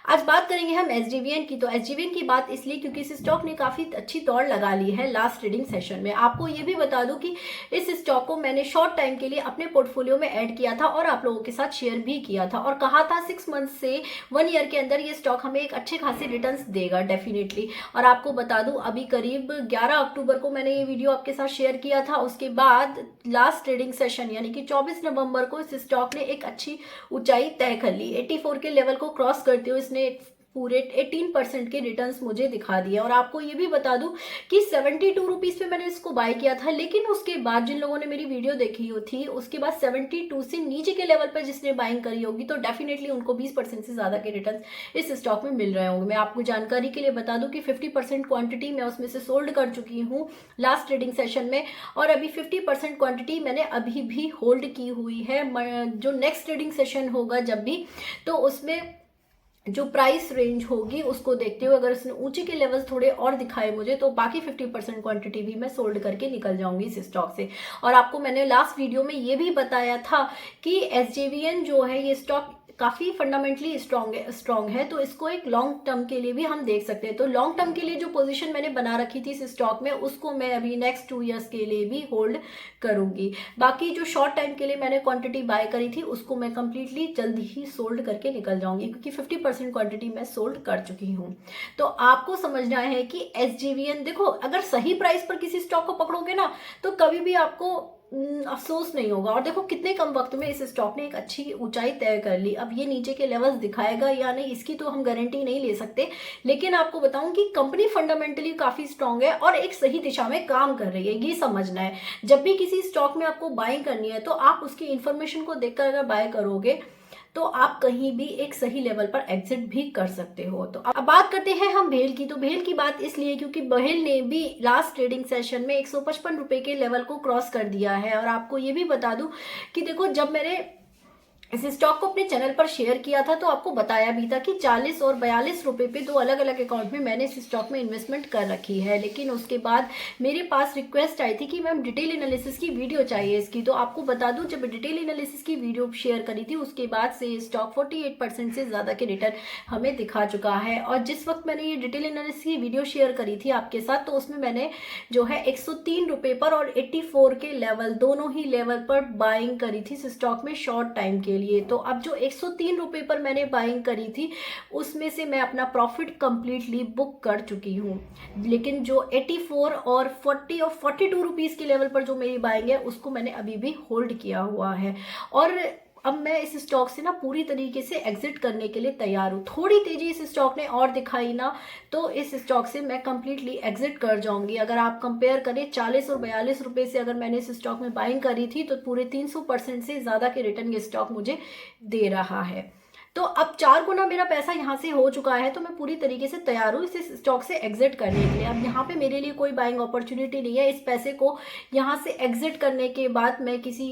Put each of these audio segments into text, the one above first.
आज बात करेंगे हम एसजेवीएन की। तो एसजेवीएन की बात इसलिए क्योंकि इस स्टॉक ने काफ़ी अच्छी दौड़ लगा ली है लास्ट ट्रेडिंग सेशन में। आपको ये भी बता दूं कि इस स्टॉक को मैंने शॉर्ट टाइम के लिए अपने पोर्टफोलियो में ऐड किया था और आप लोगों के साथ शेयर भी किया था और कहा था 6 मंथ से 1 ईयर के अंदर ये स्टॉक हमें एक अच्छे खासे रिटर्न्स देगा डेफिनेटली। और आपको बता दूं अभी करीब 11 अक्टूबर को मैंने ये वीडियो आपके साथ शेयर किया था। उसके बाद लास्ट ट्रेडिंग सेशन यानी कि 24 नवंबर को इस स्टॉक ने एक अच्छी ऊंचाई तय कर ली। 84 के लेवल को क्रॉस करते हुए इसने पूरे 18% के रिटर्न्स मुझे दिखा दिए। और आपको ये भी बता दूं कि 72 रुपीज पे मैंने इसको बाय किया था, लेकिन उसके बाद जिन लोगों ने मेरी वीडियो देखी थी उसके बाद 72 से नीचे के लेवल पर जिसने बाइंग करी होगी तो डेफिनेटली उनको 20% से ज्यादा के रिटर्न इस स्टॉक में मिल रहे होंगे। मैं आपको जानकारी के लिए बता दूं कि 50% क्वांटिटी मैं उसमें से सोल्ड कर चुकी हूँ लास्ट ट्रेडिंग सेशन में और अभी 50% क्वांटिटी मैंने अभी भी होल्ड की हुई है। जो नेक्स्ट ट्रेडिंग सेशन होगा जब भी, तो उसमें जो प्राइस रेंज होगी उसको देखते हुए अगर इसने ऊंचे के लेवल्स थोड़े और दिखाए मुझे तो बाकी 50% क्वांटिटी भी मैं सोल्ड करके निकल जाऊंगी इस स्टॉक से। और आपको मैंने लास्ट वीडियो में ये भी बताया था कि एसजेवीएन जो है ये स्टॉक काफ़ी फंडामेंटली स्ट्रॉन्ग है, तो इसको एक लॉन्ग टर्म के लिए भी हम देख सकते हैं। तो लॉन्ग टर्म के लिए जो पोजीशन मैंने बना रखी थी इस स्टॉक में उसको मैं अभी नेक्स्ट 2 ईयर्स के लिए भी होल्ड करूंगी। बाकी जो शॉर्ट टाइम के लिए मैंने क्वांटिटी बाय करी थी उसको मैं कंप्लीटली जल्दी ही सोल्ड करके निकल जाऊंगी क्योंकि 50% क्वांटिटी मैं सोल्ड कर चुकी हूँ। तो आपको समझना है कि एसजेवीएन देखो, अगर सही प्राइस पर किसी स्टॉक को पकड़ोगे ना तो कभी भी आपको अफसोस नहीं होगा। और देखो कितने कम वक्त में इस स्टॉक ने एक अच्छी ऊंचाई तय कर ली। अब ये नीचे के लेवल्स दिखाएगा या नहीं इसकी तो हम गारंटी नहीं ले सकते, लेकिन आपको बताऊं कि कंपनी फंडामेंटली काफी स्ट्रांग है और एक सही दिशा में काम कर रही है, ये समझना है। जब भी किसी स्टॉक में आपको बाइंग करनी है तो आप उसकी इंफॉर्मेशन को देखकर अगर बाय करोगे तो आप कहीं भी एक सही लेवल पर एग्जिट भी कर सकते हो। तो अब बात करते हैं हम भेल की। तो भेल की बात इसलिए क्योंकि भेल ने भी लास्ट ट्रेडिंग सेशन में 155 रुपए के लेवल को क्रॉस कर दिया है। और आपको ये भी बता दूं कि देखो, जब मैंने इस स्टॉक को अपने चैनल पर शेयर किया था तो आपको बताया भी था कि 40 और 42 रुपए पे दो अलग अलग अकाउंट में मैंने इस स्टॉक में इन्वेस्टमेंट कर रखी है। लेकिन उसके बाद मेरे पास रिक्वेस्ट आई थी कि मैम डिटेल एनालिसिस की वीडियो चाहिए इसकी। तो आपको बता दूं जब डिटेल एनालिसिस की वीडियो शेयर करी थी उसके बाद से स्टॉक 48% से ज़्यादा के रिटर्न हमें दिखा चुका है। और जिस वक्त मैंने ये डिटेल एनालिसिस की वीडियो शेयर करी थी आपके साथ तो उसमें मैंने जो है 103 रुपए पर और 84 के लेवल दोनों ही लेवल पर बाइंग करी थी इस स्टॉक में शॉर्ट टाइम के लिए। तो अब जो 103 रुपए पर मैंने बाइंग करी थी उसमें से मैं अपना प्रॉफिट कंप्लीटली बुक कर चुकी हूँ। लेकिन जो 84 और 40 और 42 रुपीस के लेवल पर जो मेरी बाइंग है उसको मैंने अभी भी होल्ड किया हुआ है। और अब मैं इस स्टॉक से ना पूरी तरीके से एग्जिट करने के लिए तैयार हूँ। थोड़ी तेजी इस स्टॉक ने और दिखाई ना तो इस स्टॉक से मैं कंप्लीटली एग्जिट कर जाऊंगी। अगर आप कंपेयर करें 40 और 42 रुपए से अगर मैंने इस स्टॉक में बाइंग करी थी तो पूरे 300% से ज़्यादा के रिटर्न ये स्टॉक मुझे दे रहा है। तो अब 4 गुना मेरा पैसा यहाँ से हो चुका है तो मैं पूरी तरीके से तैयार हूँ इस स्टॉक से एग्जिट करने के लिए। अब यहाँ पे मेरे लिए कोई बाइंग अपॉर्चुनिटी नहीं है। इस पैसे को यहाँ से एग्जिट करने के बाद मैं किसी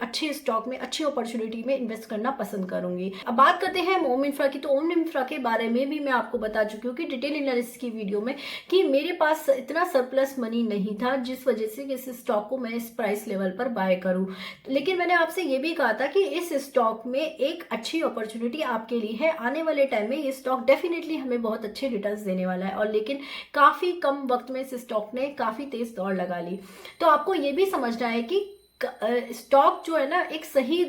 अच्छे स्टॉक में अच्छी अपॉर्चुनिटी में इन्वेस्ट करना पसंद करूंगी। अब बात करते हैं ओम इंफ्रा की। तो ओम इंफ्रा के बारे में भी मैं आपको बता चुकी हूँ कि डिटेल एनालिसिस की वीडियो में कि मेरे पास इतना सरप्लस मनी नहीं था जिस वजह से इस स्टॉक को मैं इस प्राइस लेवल पर बाय करूँ। लेकिन मैंने आपसे ये भी कहा था कि इस स्टॉक में एक अच्छी अपॉर्चुनिटी आपके लिए है। आने वाले टाइम में ये स्टॉक डेफिनेटली हमें बहुत अच्छे रिटर्न्स देने वाला है। और लेकिन काफ़ी कम वक्त में इस स्टॉक ने काफ़ी तेज दौड़ लगा ली। तो आपको ये भी समझना है कि स्टॉक जो है ना एक सही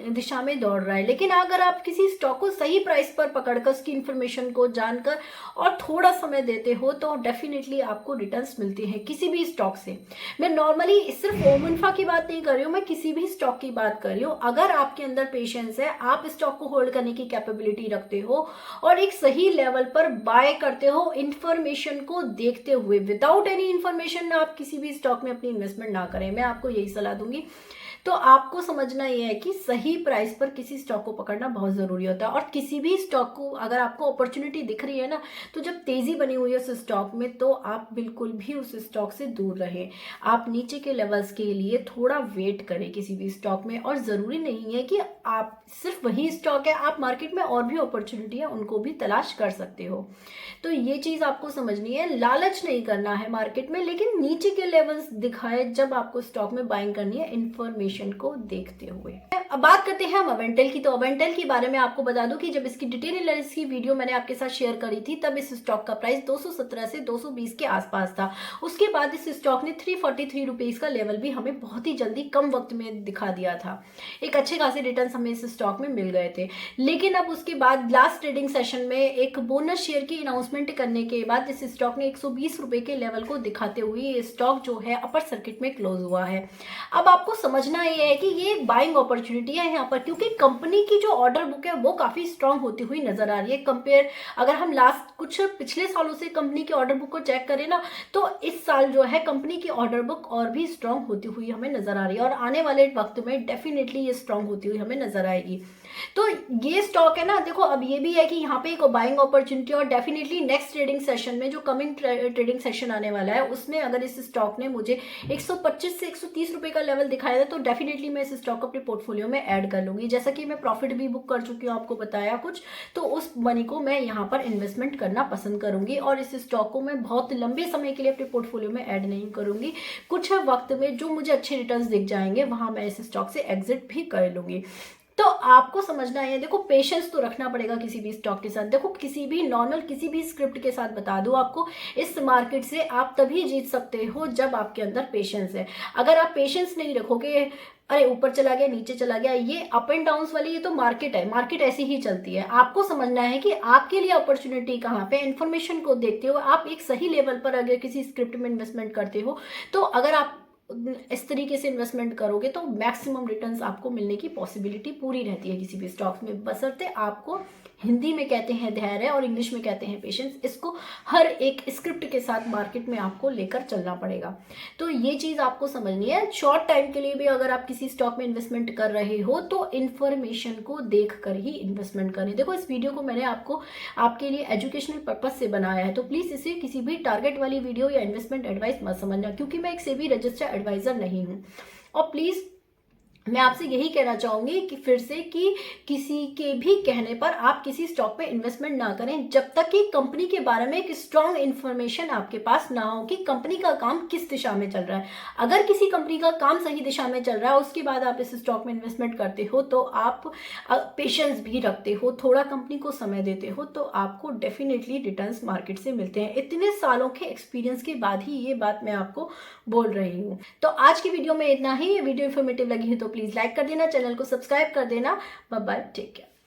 दिशा में दौड़ रहा है, लेकिन अगर आप किसी स्टॉक को सही प्राइस पर पकड़कर उसकी इंफॉर्मेशन को जानकर और थोड़ा समय देते हो तो डेफिनेटली आपको रिटर्न्स मिलते हैं किसी भी स्टॉक से। मैं नॉर्मली सिर्फ ओम इंफ्रा की बात नहीं कर रही हूँ, मैं किसी भी स्टॉक की बात कर रही हूँ। अगर आपके अंदर पेशेंस है, आप स्टॉक को होल्ड करने की कैपेबिलिटी रखते हो और एक सही लेवल पर बाय करते हो इंफॉर्मेशन को देखते हुए, विदाउट एनी इंफॉर्मेशन आप किसी भी स्टॉक में अपनी इन्वेस्टमेंट ना करें। मैं आपको यही सलाह दूंगी। तो आपको समझना यह है कि सही प्राइस पर किसी स्टॉक को पकड़ना बहुत जरूरी होता है। और किसी भी स्टॉक को अगर आपको अपॉर्चुनिटी दिख रही है ना तो जब तेजी बनी हुई है उस स्टॉक में तो आप बिल्कुल भी उस स्टॉक से दूर रहें। आप नीचे के लेवल्स के लिए थोड़ा वेट करें किसी भी स्टॉक में। और जरूरी नहीं है कि आप सिर्फ वही स्टॉक है, आप मार्केट में और भी अपॉर्चुनिटी है उनको भी तलाश कर सकते हो। तो ये चीज आपको समझनी है। लालच नहीं करना है मार्केट में, लेकिन नीचे के लेवल्स दिखाए जब आपको स्टॉक में बाइंग करनी है इंफॉर्मेशन इन्फॉर्मेशन को देखते हुए। अब बात करते हैं हम अवेंटल की। तो अवेंटल के बारे में आपको बता दूं कि जब इसकी डिटेल एनालिसिस की वीडियो मैंने आपके साथ शेयर करी थी तब इस स्टॉक का प्राइस 217 से 220 के आसपास था। उसके बाद इस स्टॉक ने 343 रुपीज का लेवल भी हमें बहुत ही जल्दी कम वक्त में दिखा दिया था। एक अच्छे खासे रिटर्न हमें इस स्टॉक में मिल गए थे। लेकिन अब उसके बाद लास्ट ट्रेडिंग सेशन में एक बोनस शेयर की अनाउंसमेंट करने के बाद इस स्टॉक ने 120 रुपए के लेवल को दिखाते हुए ये स्टॉक जो है अपर सर्किट में क्लोज हुआ है। अब आपको समझना ये है कि ये बाइंग अपॉर्चुनिटी है यहाँ पर, क्योंकि कंपनी की जो ऑर्डर बुक है वो काफी स्ट्रांग होती हुई नजर आ रही है। कंपेयर अगर हम लास्ट कुछ पिछले सालों से कंपनी की ऑर्डर बुक को चेक करें ना, तो इस साल जो है कंपनी की ऑर्डर बुक और भी स्ट्रांग होती हुई हमें नजर आ रही है और आने वाले वक्त में डेफिनेटली ये स्ट्रांग होती हुई हमें नजर आएगी। तो ये स्टॉक है ना, देखो अब ये भी है कि यहाँ पे एक बाइंग अपॉर्चुनिटी और डेफिनेटली नेक्स्ट ट्रेडिंग सेशन में जो कमिंग ट्रेडिंग सेशन आने वाला है उसमें अगर इस स्टॉक ने मुझे 125 से 130 रुपए का लेवल दिखाया था तो डेफिनेटली मैं इस स्टॉक को अपने पोर्टफोलियो में ऐड कर लूंगी। जैसा कि मैं प्रॉफिट भी बुक कर चुकी हूँ, आपको बताया कुछ, तो उस मनी को मैं यहाँ पर इन्वेस्टमेंट करना पसंद करूंगी और इस स्टॉक को मैं बहुत लंबे समय के लिए अपने पोर्टफोलियो में ऐड नहीं करूंगी। कुछ वक्त में जो मुझे अच्छे रिटर्न्स दिख जाएंगे वहां मैं इस स्टॉक से एग्जिट भी कर लूंगी। तो आपको समझना है, देखो पेशेंस तो रखना पड़ेगा किसी भी स्टॉक के साथ। देखो किसी भी नॉर्मल किसी भी स्क्रिप्ट के साथ बता दूं आपको, इस मार्केट से आप तभी जीत सकते हो जब आपके अंदर पेशेंस है। अगर आप पेशेंस नहीं रखोगे, अरे ऊपर चला गया नीचे चला गया, ये अप एंड डाउन वाली ये तो मार्केट है, मार्केट ऐसी ही चलती है। आपको समझना है कि आपके लिए अपॉर्चुनिटी कहाँ पे, इन्फॉर्मेशन को देखते हो आप एक सही लेवल पर अगर किसी स्क्रिप्ट में इन्वेस्टमेंट करते हो तो अगर आप इस तरीके से इन्वेस्टमेंट करोगे तो मैक्सिमम रिटर्न्स आपको मिलने की पॉसिबिलिटी पूरी रहती है किसी भी स्टॉक्स में, बशर्ते आपको, हिंदी में कहते हैं धैर्य और इंग्लिश में कहते हैं पेशेंस, इसको हर एक स्क्रिप्ट के साथ मार्केट में आपको लेकर चलना पड़ेगा। तो ये चीज़ आपको समझनी है। शॉर्ट टाइम के लिए भी अगर आप किसी स्टॉक में इन्वेस्टमेंट कर रहे हो तो इन्फॉर्मेशन को देख कर ही इन्वेस्टमेंट करें। देखो इस वीडियो को मैंने आपको आपके लिए एजुकेशनल पर्पज से बनाया है, तो प्लीज़ इसे किसी भी टारगेट वाली वीडियो या इन्वेस्टमेंट एडवाइस मत समझना, क्योंकि मैं एक सेबी रजिस्टर्ड एडवाइजर नहीं हूँ। और प्लीज़ मैं आपसे यही कहना चाहूंगी कि फिर से कि किसी के भी कहने पर आप किसी स्टॉक पे इन्वेस्टमेंट ना करें जब तक कि कंपनी के बारे में एक स्ट्रांग इन्फॉर्मेशन आपके पास ना हो कि कंपनी का काम किस दिशा में चल रहा है। अगर किसी कंपनी का काम सही दिशा में चल रहा है उसके बाद आप इस स्टॉक में इन्वेस्टमेंट करते हो तो आप पेशेंस भी रखते हो, थोड़ा कंपनी को समय देते हो, तो आपको डेफिनेटली रिटर्न्स मार्केट से मिलते हैं। इतने सालों के एक्सपीरियंस के बाद ही ये बात मैं आपको बोल रही हूँ। तो आज की वीडियो में इतना ही। ये वीडियो इन्फॉर्मेटिव लगी है तो प्लीज लाइक कर देना, चैनल को सब्सक्राइब कर देना। Bye bye, take care.